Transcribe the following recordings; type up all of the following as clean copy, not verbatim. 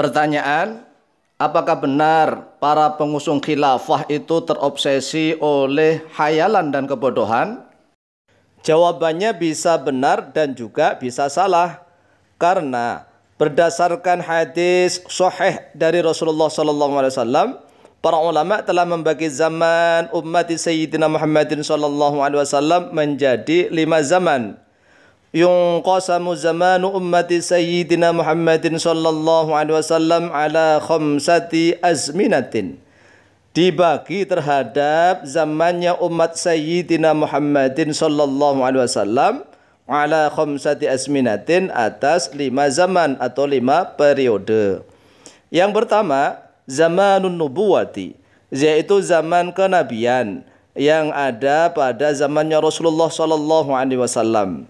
Pertanyaan, apakah benar para pengusung khilafah itu terobsesi oleh khayalan dan kebodohan? Jawabannya bisa benar dan juga bisa salah. Karena berdasarkan hadis sahih dari Rasulullah SAW, para ulama telah membagi zaman umat Sayyidina Muhammadin SAW menjadi 5 zaman. Yunqasamu zamanu ummati Sayyidina Muhammadin sallallahu alaihi wasallam ala khamsati azminatin. Dibagi terhadap zamannya umat Sayyidina Muhammadin sallallahu alaihi wasallam ala khamsati azminatin, atas 5 zaman atau 5 periode. Yang pertama, zamanun nubuwati, yaitu zaman kenabian yang ada pada zamannya Rasulullah sallallahu alaihi wasallam.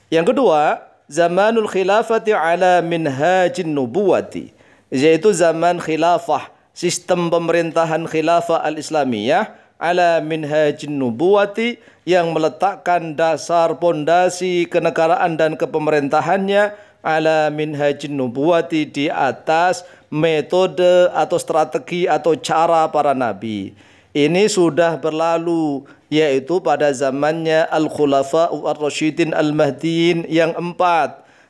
Yang kedua, zamanul khilafati ala minhajin nubuwati, yaitu zaman khilafah, sistem pemerintahan khilafah al-islamiyah ala minhajin nubuwati, yang meletakkan dasar pondasi kenegaraan dan kepemerintahannya ala minhajin nubuwati, di atas metode atau strategi atau cara para nabi. Ini sudah berlalu, yaitu pada zamannya Al-Khulafa Ar-Rasyidin Al-Mahdiin yang 4,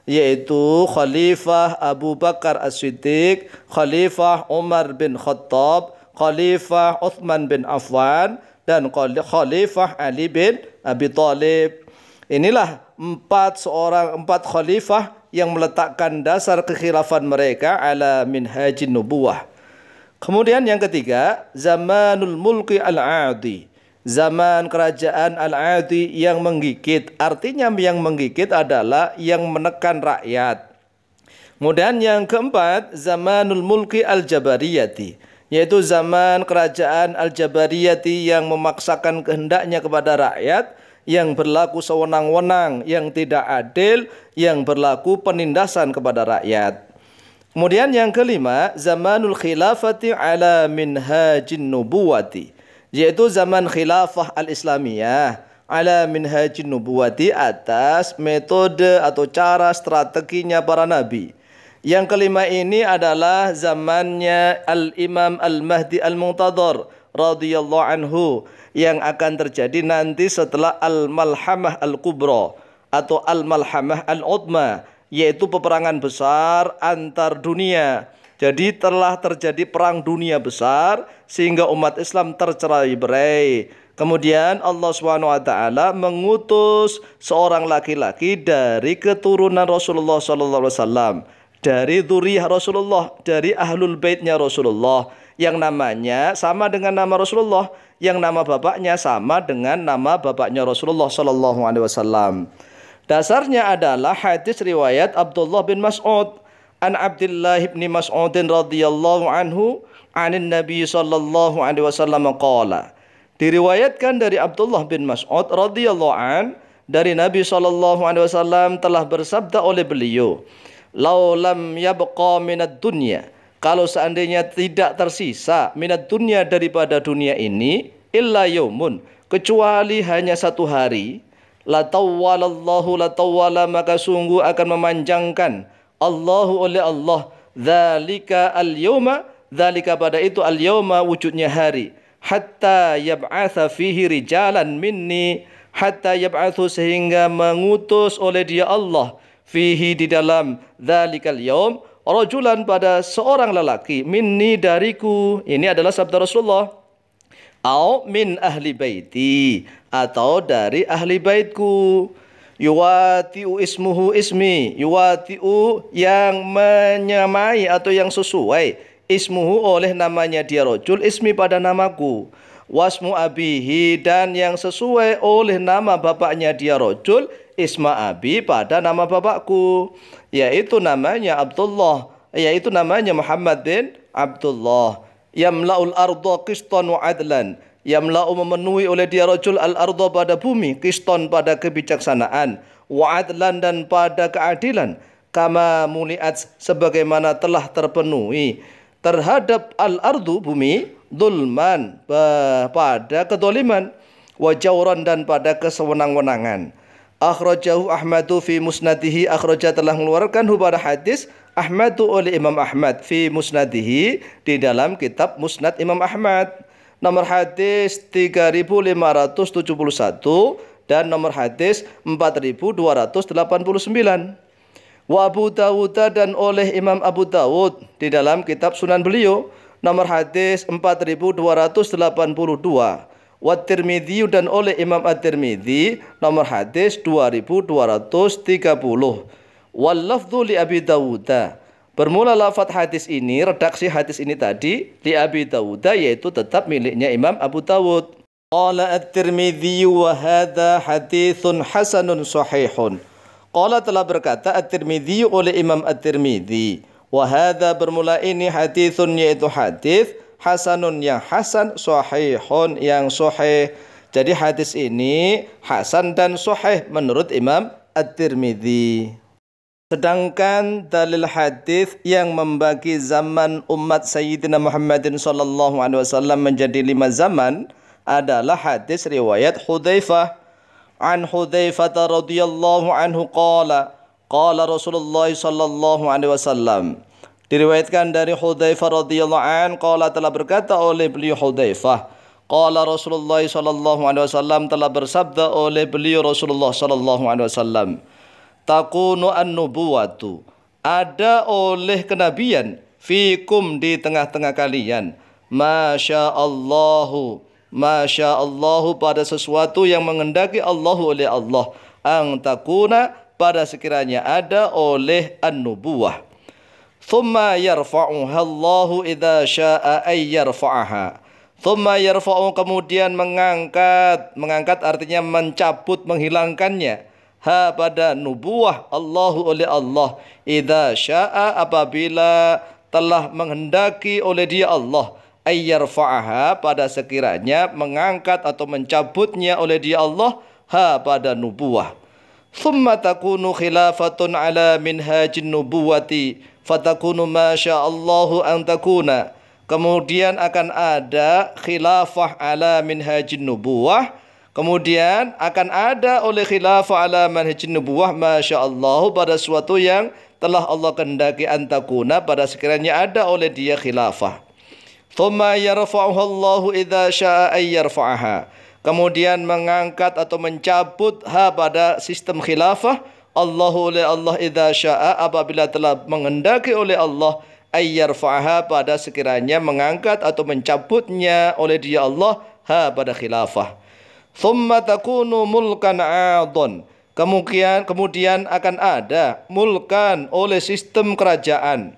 yaitu Khalifah Abu Bakar As-Siddiq, Khalifah Umar bin Khattab, Khalifah Uthman bin Affan, dan Khalifah Ali bin Abi Thalib. Inilah 4 khalifah yang meletakkan dasar kekhilafan mereka ala minhajin nubuwah. Kemudian yang ketiga, zamanul mulki al-adi, zaman kerajaan al-adi yang menggigit. Artinya yang menggigit adalah yang menekan rakyat. Kemudian yang keempat, zamanul mulki al-jabariyati, yaitu zaman kerajaan al-jabariyati yang memaksakan kehendaknya kepada rakyat, yang berlaku sewenang-wenang, yang tidak adil, yang berlaku penindasan kepada rakyat. Kemudian yang kelima, zamanul khilafati ala minhajin nubuwati, yaitu zaman khilafah al-islamiyah ala minhajin nubuwati, atas metode atau cara strateginya para nabi. Yang kelima ini adalah zamannya al-Imam al-Mahdi al-Muntadhar radhiyallahu anhu, yang akan terjadi nanti setelah al-Malhamah al-Kubra atau al-Malhamah al-Udma, yaitu peperangan besar antar dunia. Jadi telah terjadi perang dunia besar sehingga umat Islam tercerai-berai. Kemudian Allah SWT mengutus seorang laki-laki dari keturunan Rasulullah SAW, dari dzurriyyah Rasulullah, dari ahlul baitnya Rasulullah, yang namanya sama dengan nama Rasulullah, yang nama bapaknya sama dengan nama bapaknya Rasulullah SAW. Dasarnya adalah hadis riwayat Abdullah bin Mas'ud an Abdullah bin Mas'ud radhiyallahu anhu anin Nabi sallallahu alaihi wasallam qala. Diriwayatkan dari Abdullah bin Mas'ud radhiyallahu an, dari Nabi sallallahu alaihi wasallam telah bersabda oleh beliau, "Lau lam yabqa minad dunya", kalau seandainya tidak tersisa minad dunya, daripada dunia ini, illa yaumun, kecuali hanya 1 hari, latawwalallahu latawwala, maka sungguh akan memanjangkan Allahu oleh Allah, dzalika al-yauma, dzalika pada itu al-yauma wujudnya hari, hatta yab'atsa fihi rijalan minni, hatta yab'atsu sehingga mengutus oleh dia Allah, fihi di dalam dzalikal yaum, rajulan pada seorang lelaki, minni dariku. Ini adalah sabda Rasulullah. Au min ahli baiti, atau dari ahli baitku. Yuwatiu ismuhu ismi, yuwatiu yang menyamai atau yang sesuai, ismuhu oleh namanya dia rajul, ismi pada namaku, wasmu abihi dan yang sesuai oleh nama bapaknya dia rajul, isma abi pada nama bapakku, yaitu namanya Abdullah, yaitu namanya Muhammad bin Abdullah. Yamla'ul arda qistan wa adlan, yamla'u memenuhi oleh dia rajul al-arda pada bumi, qistan pada kebijaksanaan, wa adlan dan pada keadilan, kama muliat sebagaimana telah terpenuhi terhadap al-ardu bumi, dulman pada kedoliman, wa jawran dan pada kesewenang-wenangan. Akhrajahu Ahmadu fi musnadihi, akhraja telah mengeluarkan pada hadis Ahmadu oleh Imam Ahmad fi musnadihi di dalam kitab Musnad Imam Ahmad. Nomor hadis 3571 dan nomor hadis 4289. Wa Abu Dawud dan oleh Imam Abu Dawud di dalam kitab Sunan beliau nomor hadis 4282. Wa Tirmidzi dan oleh Imam At-Tirmidzi nomor hadis 2230. Wal lafdhu li Abi Dawud. Bermula lafaz hadis ini, redaksi hadis ini tadi li Abi Dawud, yaitu tetap miliknya Imam Abu Dawud. Qala At-Tirmidzi wa hadza haditsun hasanun sahihun. Qala telah berkata At-Tirmidzi oleh Imam At-Tirmidzi, wa hadza bermula ini haditsun yaitu hadis hasanun yang hasan, sahihun yang sahih. Jadi hadis ini hasan dan sahih menurut Imam At-Tirmidzi. Sedangkan dalil hadis yang membagi zaman umat Sayyidina Muhammadin sallallahu alaihi wasallam menjadi 5 zaman adalah hadis riwayat Hudzaifah. An Hudzaifah radhiyallahu anhu qala Rasulullah sallallahu alaihi wasallam. Diriwayatkan dari Hudzaifah radhiyallahu anhu qala telah berkata oleh beliau Hudzaifah, qala Rasulullah sallallahu alaihi wasallam telah bersabda oleh beliau Rasulullah sallallahu alaihi wasallam, takunu an-nubuwatu, ada oleh kenabian, fikum di tengah-tengah kalian, masyaallahu, masyaallahu pada sesuatu yang mengendaki Allah oleh Allah, ang takuna pada sekiranya ada oleh an-nubuwah. Thumma yarfa'uha Allahu idza syaa ay yarfa'aha. Thumma yarfa'u kemudian mengangkat artinya mencabut, menghilangkannya. Ha pada nubuwah Allahu oleh Allah, idza syaa apabila telah menghendaki oleh dia Allah, ayyarfa'aha pada sekiranya mengangkat atau mencabutnya oleh dia Allah, ha pada nubuwah. Thumma takunu khilafatun ala minhajin nubuwati fatakunu ma sya'allahu an takuna. Kemudian akan ada khilafah ala minhajin nubuwah. Kemudian akan ada oleh khilafah ala manhajin nubuwah masyaallah pada suatu yang telah Allah kehendaki antakuna pada sekiranya ada oleh dia khilafah. Thumma yarfa'uha Allahu idza syaa ay yarfa'aha. Kemudian mengangkat atau mencabut ha pada sistem khilafah Allahu oleh Allah idza syaa apabila telah menghendaki oleh Allah ay yarfa'aha pada sekiranya mengangkat atau mencabutnya oleh dia Allah ha pada khilafah. Thumma takunu mulkan 'adhan. Kemudian akan ada mulkan oleh sistem kerajaan.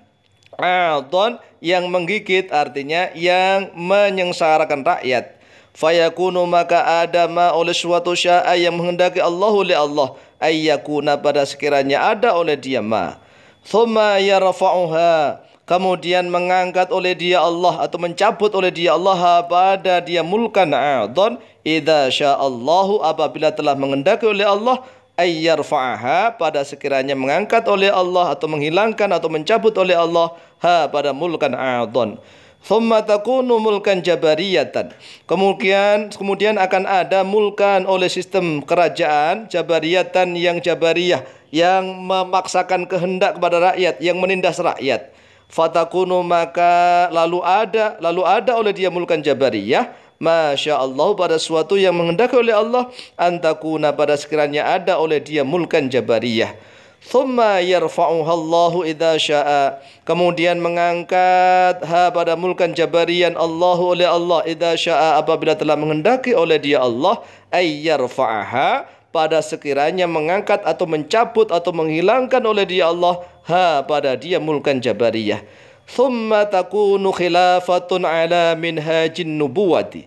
'Adhan yang menggigit artinya yang menyengsarakan rakyat. Fayakunu maka ada ma oleh suatu syaa yang menghendaki Allah oleh Allah ayyakuna pada sekiranya ada oleh dia ma. Thumma yarfa'uha. Kemudian mengangkat oleh dia Allah atau mencabut oleh dia Allah pada dia mulkan 'adhan idza sya'allahu apabila telah menghendaki oleh Allah ayyarfa'aha pada sekiranya mengangkat oleh Allah atau menghilangkan atau mencabut oleh Allah ha pada mulkan 'adhan. Thumma takunu mulkan jabariyatan. Kemudian akan ada mulkan oleh sistem kerajaan jabariyatan yang jabariyah, yang memaksakan kehendak kepada rakyat, yang menindas rakyat. Fatakunu maka lalu ada oleh dia mulkan jabariyah masyaallah pada suatu yang menghendaki oleh Allah antakuna pada sekiranya ada oleh dia mulkan jabariyah. Thumma yarfa'uha Allahu idza syaa. Kemudian mengangkat ha pada mulkan jabarian Allahu oleh Allah idza syaa apabila telah menghendaki oleh dia Allah ay yarfa'aha pada sekiranya mengangkat atau mencabut atau menghilangkan oleh dia Allah ha pada dia mulkan jabariyah. Thumma takunu khilafatun ala minhajin nubuwati.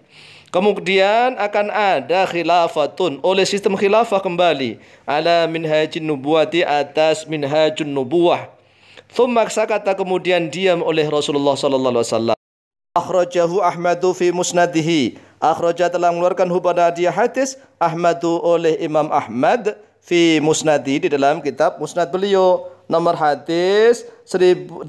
Kemudian akan ada khilafatun oleh sistem khilafah kembali ala minhajin nubuwati atas minhajun nubuwah. Thumma sakata kemudian diam oleh Rasulullah sallallahu alaihi wasallam. Akhrajahu Ahmadu fi musnadihi. Akhraja telah mengeluarkan pada dia hadis Ahmadu oleh Imam Ahmad fi musnadi di dalam kitab musnad beliau nomor hadis 18406.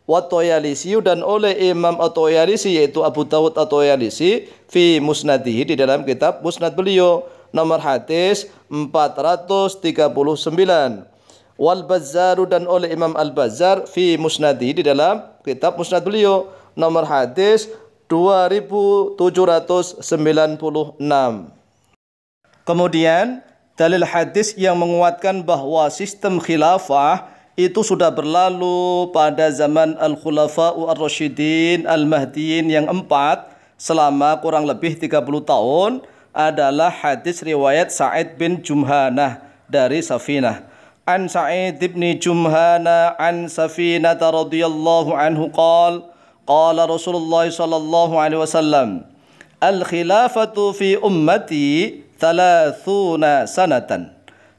Wa Toyalisi dan oleh Imam At-Toyalisi yaitu Abu Dawud At-Toyalisi fi musnadihi di dalam kitab musnad beliau nomor hadis 439. wal Bazzaru dan oleh Imam Al-Bazzar fi Musnadi di dalam kitab Musnad beliau, nomor hadis 2796. Kemudian dalil hadis yang menguatkan bahwa sistem khilafah itu sudah berlalu pada zaman Al-Khulafa'u Ar-Rasyidin Al-Mahdiyin yang 4 selama kurang lebih 30 tahun adalah hadis riwayat Sa'id bin Jumhanah dari Safinah. An Sa'id bin Jumhanah an Safinah radhiyallahu anhu qala Rasulullah sallallahu alaihi wasallam al-khilafatu fi ummati 30 sanatan.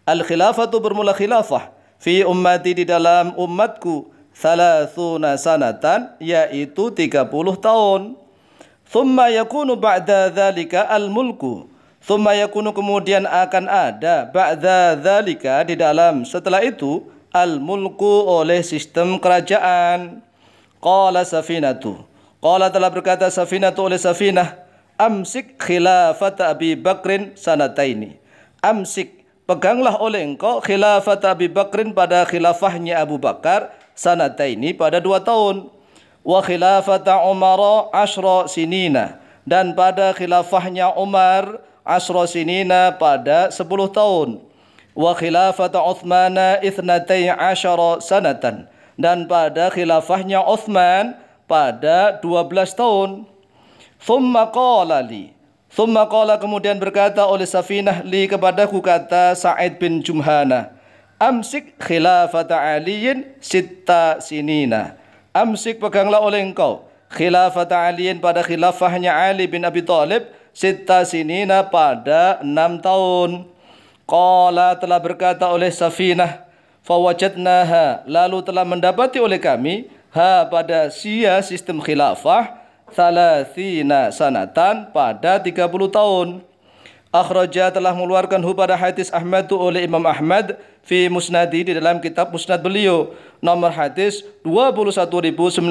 Al-khilafatu bermula khilafah fi ummati di dalam umatku 30 sanatan, yaitu 30 tahun. Thumma yakunu ba'da dzalika al-mulku. Thumma yakunu kemudian akan ada ba'da dzalika di dalam setelah itu al-mulku oleh sistem kerajaan. Qala Safinatu. Qala telah berkata Safinatu oleh Safinah, amsik khilafat Abi Bakrin sanataini. Amsik, peganglah oleh engkau khilafat Abi Bakrin pada khilafahnya Abu Bakar sanataini pada 2 tahun. Wa khilafata Umar 10 sinina, dan pada khilafahnya Umar 10 sinina pada 10 tahun. Wa khilafata Uthman 12 sanatan, dan pada khilafahnya Uthman pada 12 tahun. Thumma qala li, thumma qala kemudian berkata oleh Safinah li kepadaku, kata Sa'id bin Jumhanah, amsik khilafata Aliyin 6 sinina. Amsik, peganglah oleh engkau khilafat Aliin pada khilafahnya Ali bin Abi Thalib 6 sinina pada 6 tahun. Qala telah berkata oleh Safinah, fawajadnaha, lalu telah mendapati oleh kami ha pada sistem khilafah 30 sanatan pada 30 tahun. Akhraja telah mengeluarkan pada hadis Ahmad oleh Imam Ahmad fi Musnadi di dalam kitab Musnad beliau, nomor hadis 21919.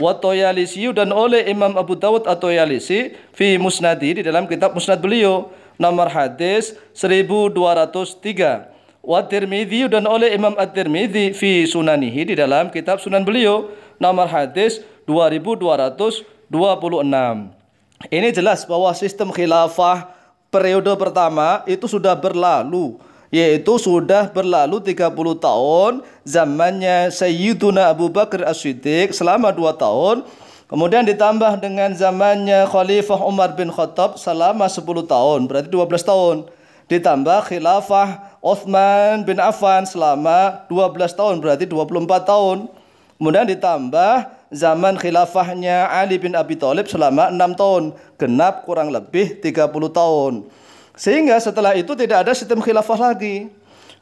Wa Toyalisi dan oleh Imam Abu Dawud At-Toyalisi fi Musnadi di dalam kitab Musnad beliau, nomor hadis 1203. Wa Tirmidzi dan oleh Imam At-Tirmidzi fi Sunanihi di dalam kitab Sunan beliau, nomor hadis 2226. Ini jelas bahwa sistem khilafah periode pertama itu sudah berlalu, yaitu sudah berlalu 30 tahun zamannya Sayyiduna Abu Bakar As-Siddiq selama 2 tahun, kemudian ditambah dengan zamannya Khalifah Umar bin Khattab selama 10 tahun, berarti 12 tahun, ditambah khilafah Uthman bin Affan selama 12 tahun, berarti 24 tahun, kemudian ditambah zaman khilafahnya Ali bin Abi Thalib selama 6 tahun, genap kurang lebih 30 tahun. Sehingga setelah itu tidak ada sistem khilafah lagi.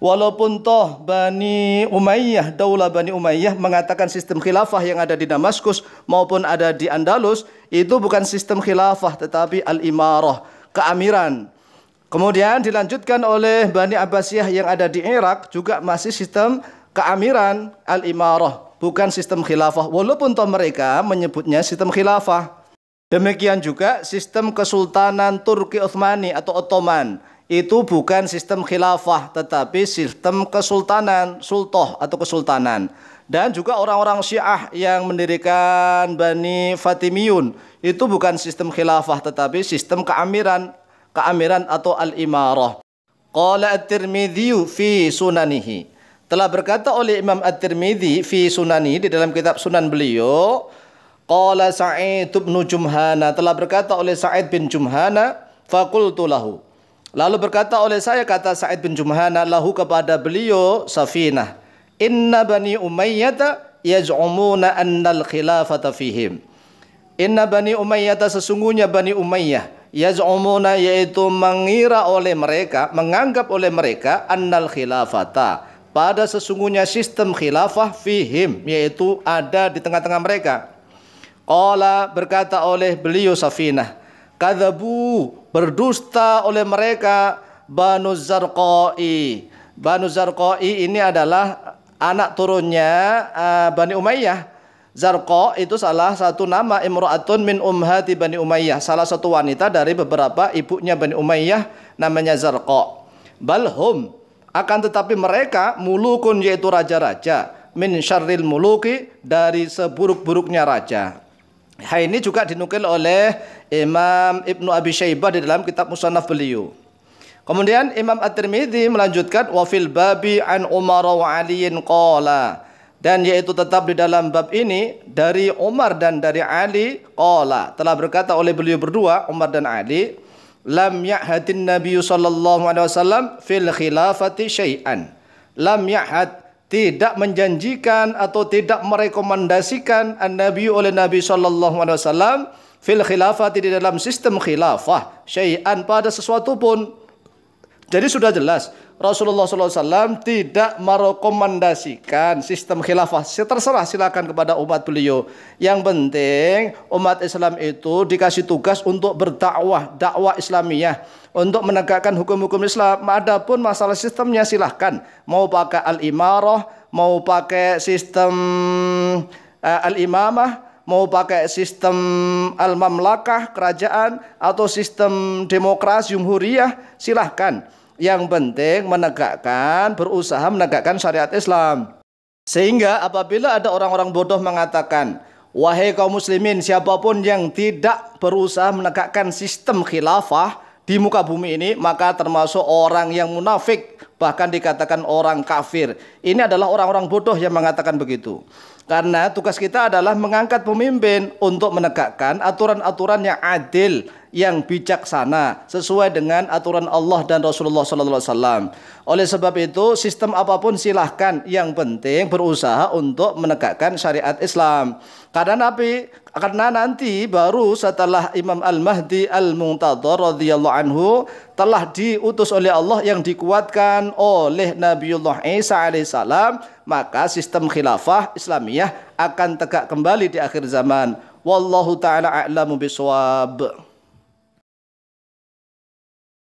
Walaupun toh Bani Umayyah, Daulah Bani Umayyah mengatakan sistem khilafah yang ada di Damaskus maupun ada di Andalus itu bukan sistem khilafah tetapi al-imarah, keamiran. Kemudian dilanjutkan oleh Bani Abbasiyah yang ada di Irak juga masih sistem keamiran, al-imarah, bukan sistem khilafah, walaupun toh mereka menyebutnya sistem khilafah. Demikian juga sistem kesultanan Turki Utsmani atau Ottoman, itu bukan sistem khilafah tetapi sistem kesultanan, sultoh atau kesultanan. Dan juga orang-orang Syiah yang mendirikan Bani Fatimiyun, itu bukan sistem khilafah tetapi sistem keamiran atau al-imarah. Qala At-Tirmidzi fi Sunanihi, telah berkata oleh Imam At-Tirmidzi fi Sunani di dalam kitab Sunan beliau, qala Sa'id bin Jumhanah, telah berkata oleh Sa'id bin Jumhanah, faqultu lahu, lalu berkata oleh saya, kata Sa'id bin Jumhanah, lahu kepada beliau Safinah, inna Bani Umayyah yaz'umuna annal khilafata fihim. Inna Bani Umayyah, sesungguhnya Bani Umayyah, yaz'umuna yaitu mengira oleh mereka, menganggap oleh mereka, annal khilafata, pada sesungguhnya sistem khilafah fihim, yaitu ada di tengah-tengah mereka. Qala berkata oleh beliau Safinah, kadzabu, berdusta oleh mereka Banu Zarqai. Banu Zarqai ini adalah anak turunnya Bani Umayyah. Zarqa itu salah satu nama imra'atun min ummahati Bani Umayyah, salah satu wanita dari beberapa ibunya Bani Umayyah namanya Zarqa. Balhum, Akan tetapi mereka mulukun, yaitu raja-raja, min syarril muluki, dari seburuk-buruknya raja. Hal ini juga dinukil oleh Imam Ibnu Abi Syaibah di dalam kitab Musannaf beliau. Kemudian Imam At-Tirmidzi melanjutkan wa fil babi an Umar wa Aliin qala, dan yaitu tetap di dalam bab ini dari Umar dan dari Ali, qala, telah berkata oleh beliau berdua, Umar dan Ali, lam ya'hadin Nabi sallallahu alaihi wasallam fil khilafati syai'an. Lam ya'had, tidak menjanjikan atau tidak merekomendasikan an-Nabi oleh Nabi sallallahu alaihi wasallam fil khilafati, di dalam sistem khilafah, syai'an, pada sesuatu pun. Jadi sudah jelas Rasulullah SAW tidak merekomendasikan sistem khilafah. Terserah, silakan kepada umat beliau. Yang penting umat Islam itu dikasih tugas untuk berdakwah, dakwah Islamiyah, untuk menegakkan hukum-hukum Islam. Adapun masalah sistemnya silahkan. Mau pakai al-imarah, mau pakai sistem al-imamah, mau pakai sistem al-mamlakah, kerajaan, atau sistem demokrasi, jumhuriyah, silahkan. Yang penting berusaha menegakkan syariat Islam. Sehingga apabila ada orang-orang bodoh mengatakan, wahai kaum muslimin, siapapun yang tidak berusaha menegakkan sistem khilafah di muka bumi ini, maka termasuk orang yang munafik, bahkan dikatakan orang kafir. Ini adalah orang-orang bodoh yang mengatakan begitu. Karena tugas kita adalah mengangkat pemimpin untuk menegakkan aturan-aturan yang adil, yang bijaksana, sesuai dengan aturan Allah dan Rasulullah SAW. Oleh sebab itu, sistem apapun silahkan, yang penting berusaha untuk menegakkan syariat Islam. Karena nanti baru setelah Imam Al-Mahdi Al-Muntadhar radhiyallahu anhu telah diutus oleh Allah, yang dikuatkan oleh Nabiullah Isa alaihissalam, maka sistem khilafah Islamiyah akan tegak kembali di akhir zaman. Wallahu ta'ala a'lamu bishawab.